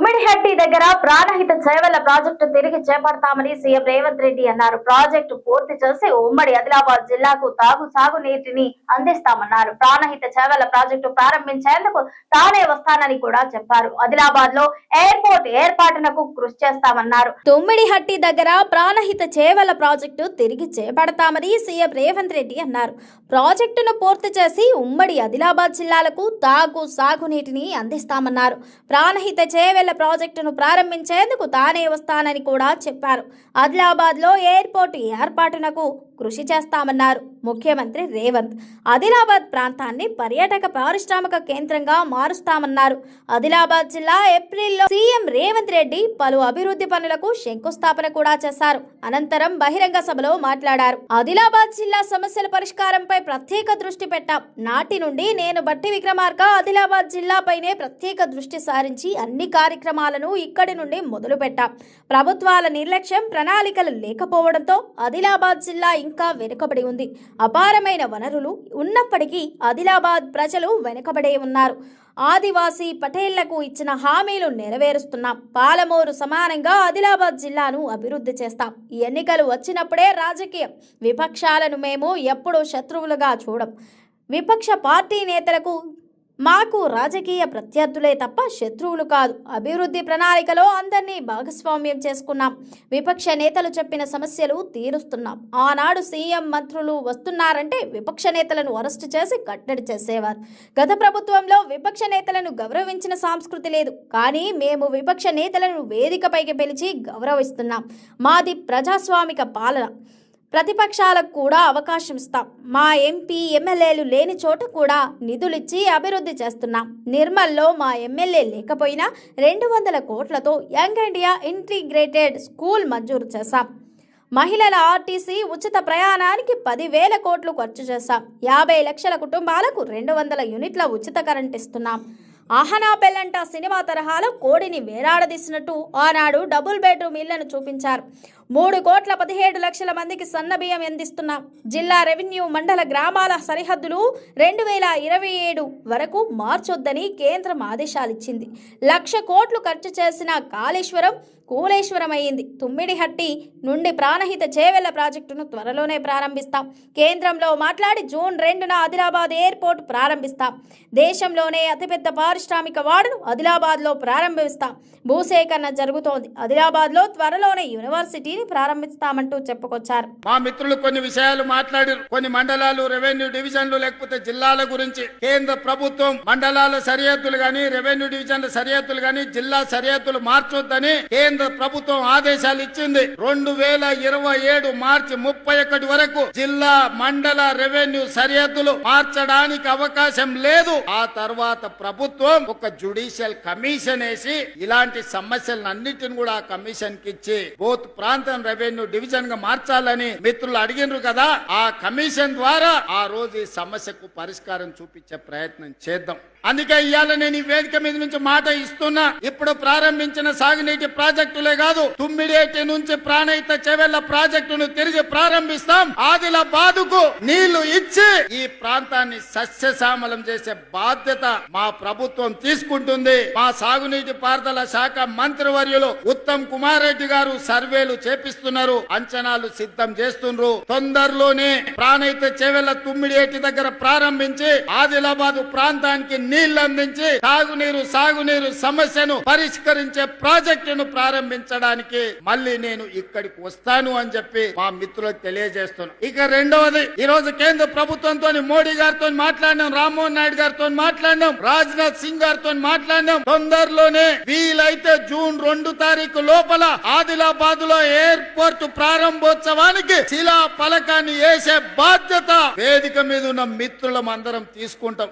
తుమ్మిడిహట్టి దగ్గర ప్రాణహిత చేవెళ్ల ప్రాజెక్టు తిరిగి చేపడతామని సీఎం రేవంత్ రెడ్డి అన్నారు. ప్రాజెక్టు పూర్తి చేసి ఉమ్మడి ఆదిలాబాద్ జిల్లాకు సాగు నీటిని అందిస్తామన్నారు. ప్రాణహిత చేవెళ్ల ప్రాజెక్టు ప్రారంభించేందుకు తానే వస్తానని కూడా చెప్పారు. ఆదిలాబాద్ లో ఎయిర్పోర్ట్ ఏర్పాటునకు కృషి చేస్తామన్నారు. తుమ్మిడిహట్టి దగ్గర ప్రాణహిత చేవెళ్ల ప్రాజెక్టు తిరిగి చేపడతామని సీఎం రేవంత్ రెడ్డి అన్నారు. ప్రాజెక్టును పూర్తి చేసి ఉమ్మడి ఆదిలాబాద్ జిల్లాలకు సాగునీటిని అందిస్తామన్నారు. ప్రాణహిత చేవెళ్ల ప్రాజెక్టును ప్రారంభించేందుకు తానే వస్తానని కూడా చెప్పారు. ఆదిలాబాద్ లో ఎయిర్పోర్ట్ ఏర్పాటునకు కృషి చేస్తామన్నారు. ముఖ్యమంత్రి రేవంత్ ఆదిలాబాద్ ప్రాంతాన్ని పర్యాటక పారిశ్రామిక కేంద్రంగా మారుస్తామన్నారు. ఆదిలాబాద్ జిల్లా ఏప్రిల్లో సీఎం రేవంత్ రెడ్డి పలు అభివృద్ధి పనులకు శంకుస్థాపన కూడా చేశారు. అనంతరం బహిరంగ సభలో మాట్లాడారు. ఆదిలాబాద్ జిల్లా సమస్యల పరిష్కారంపై ప్రత్యేక దృష్టి పెట్టాం. నాటి నుండి నేను బట్టి విక్రమార్క ఆదిలాబాద్ జిల్లాపైనే ప్రత్యేక దృష్టి సారించి అన్ని కార్యక్రమాలను ఇక్కడి నుండి మొదలు పెట్టాం. ప్రభుత్వాల నిర్లక్ష్యం, ప్రణాళికలు లేకపోవడంతో ఆదిలాబాద్ జిల్లా ఇంకా వెనుకబడి ఉంది. అపారమైన వనరులు ఉన్నప్పటికీ ఆదిలాబాద్ ప్రజలు వెనుకబడే ఉన్నారు. ఆదివాసీ పటేళ్లకు ఇచ్చిన హామీలు నెరవేరుస్తున్నాం. పాలమూరు సమానంగా ఆదిలాబాద్ జిల్లాను అభివృద్ధి చేస్తాం. ఈ ఎన్నికలు వచ్చినప్పుడే రాజకీయం. విపక్షాలను మేము ఎప్పుడూ శత్రువులుగా చూడం. విపక్ష పార్టీ నేతలకు మాకు రాజకీయ ప్రత్యర్థులే తప్ప శత్రువులు కాదు. అభివృద్ధి ప్రణాళికలో అందరినీ భాగస్వామ్యం చేసుకున్నాం. విపక్ష నేతలు చెప్పిన సమస్యలు తీరుస్తున్నాం. ఆనాడు సీఎం మంత్రులు వస్తున్నారంటే విపక్ష నేతలను అరెస్టు చేసి కట్టడి చేసేవారు. గత ప్రభుత్వంలో విపక్ష నేతలను గౌరవించిన సంస్కృతి లేదు. కానీ మేము విపక్ష నేతలను వేదికపైకి పిలిచి గౌరవిస్తున్నాం. మాది ప్రజాస్వామిక పాలన. ప్రతిపక్షాలకు కూడా అవకాశం ఇస్తాం. మా ఎంపీ ఎమ్మెల్యేలు లేని చోట కూడా నిధులిచ్చి అభివృద్ధి చేస్తున్నాం. నిర్మల్లో మా ఎమ్మెల్యే లేకపోయినా 200 కోట్లతో యంగ్ ఇండియా ఇంటిగ్రేటెడ్ స్కూల్ మంజూరు చేశాం. మహిళల ఆర్టీసీ ఉచిత ప్రయాణానికి 10,000 కోట్లు ఖర్చు చేశాం. 50 లక్షల కుటుంబాలకు 200 యూనిట్ల ఉచిత కరెంట్ ఇస్తున్నాం. ఆహనా పెళ్ళంట సినిమా తరహాలో కోడిని వేలాడదీసినట్టు ఆనాడు డబుల్ బెడ్రూమ్ ఇళ్లను చూపించారు. 3,17,00,000 మందికి సన్నబియ్యం అందిస్తున్నాం. జిల్లా రెవెన్యూ మండల గ్రామాల సరిహద్దులు 2027 వరకు మార్చొద్దని కేంద్రం ఆదేశాలిచ్చింది. 1,00,000 కోట్లు ఖర్చు చేసిన కాళేశ్వరం కూలేశ్వరం అయింది. తుమ్మిడిహట్టి నుండి ప్రాణహిత చేవెళ్ల ప్రాజెక్టును త్వరలోనే ప్రారంభిస్తాం. కేంద్రంలో మాట్లాడి జూన్ 2న ఆదిలాబాద్ ఎయిర్పోర్ట్ ప్రారంభిస్తాం. దేశంలోనే అతిపెద్ద పారిశ్రామిక వాడను ఆదిలాబాద్లో ప్రారంభిస్తాం. భూసేకరణ జరుగుతోంది. ఆదిలాబాద్లో త్వరలోనే యూనివర్సిటీని ప్రారంభిస్తామంటూ చెప్పుకొచ్చారు. మా మిత్రులు కొన్ని విషయాలు మాట్లాడారు. కొన్ని మండలాలు, రెవెన్యూ డివిజన్లు లేకపోతే జిల్లాల గురించి కేంద్ర ప్రభుత్వం మండలాల సరిహద్దులు గాని, రెవెన్యూ డివిజన్ల సరిహద్దులు గాని, జిల్లా సరిహద్దులు మార్చొద్దని కేంద్ర ప్రభుత్వం ఆదేశాలు ఇచ్చింది. 2027 మార్చి 31 వరకు జిల్లా, మండల, రెవెన్యూ సరిహద్దులు మార్చడానికి అవకాశం లేదు. ఆ తర్వాత ప్రభుత్వం ఒక జ్యుడిషియల్ కమిషన్ వేసి ఇలాంటి సమస్యలన్నిటిని కూడా ఆ కమిషన్ కి ఇచ్చి బోత్ ప్రాంతం రెవెన్యూ డివిజన్ గా మార్చాలని మిత్రులు అడిగినారు కదా. ఆ కమిషన్ ద్వారా ఆ రోజు ఈ సమస్యకు పరిష్కారం చూపించే ప్రయత్నం చేద్దాం. అందుకే ఇవాళ నేను ఈ వేదిక మీద నుంచి మాట ఇస్తున్నా. ఇప్పుడు ప్రారంభించిన సాగునీటి ప్రాజెక్టులే కాదు, తుమ్మిడిహట్టి నుంచి ప్రాణహిత చేవెళ్ల ప్రాజెక్టును తిరిగి ప్రారంభిస్తాం. ఆదిలాబాద్ కు నీళ్లు ఇచ్చి ఈ ప్రాంతాన్ని సస్యశ్యామలం చేసే బాధ్యత మా ప్రభుత్వం తీసుకుంటుంది. మా సాగునీటి పారుదల శాఖ మంత్రివర్యులు ఉత్తమ్ కుమార్ రెడ్డి గారు సర్వేలు చేపిస్తున్నారు, అంచనాలు సిద్ధం చేస్తున్నారు. తొందరలోనే ప్రాణహిత చేవెళ్ల తుమ్మిడిహట్టి దగ్గర ప్రారంభించి ఆదిలాబాద్ ప్రాంతానికి నీళ్లు అందించి సాగునీరు సమస్యను పరిష్కరించే ప్రాజెక్టును ప్రారంభించడానికి మళ్ళీ నేను ఇక్కడికి వస్తాను అని చెప్పి మా మిత్రులకు తెలియజేస్తున్నాను. ఇక రెండవది, ఈ రోజు కేంద్ర ప్రభుత్వంతో మోడీ గారితో మాట్లాడినాం, రామ్మోహన్ నాయుడు గారితో మాట్లాడినాం, రాజ్నాథ్ సింగ్ గారితో మాట్లాడినాం. తొందరలోనే వీలైతే జూన్ 2 తారీఖు లోపల ఆదిలాబాద్ లో ఎయిర్పోర్ట్ ప్రారంభోత్సవానికి శిలా ఫలకాన్ని వేసే బాధ్యత వేదిక మీద ఉన్న మిత్రులం అందరం తీసుకుంటాం.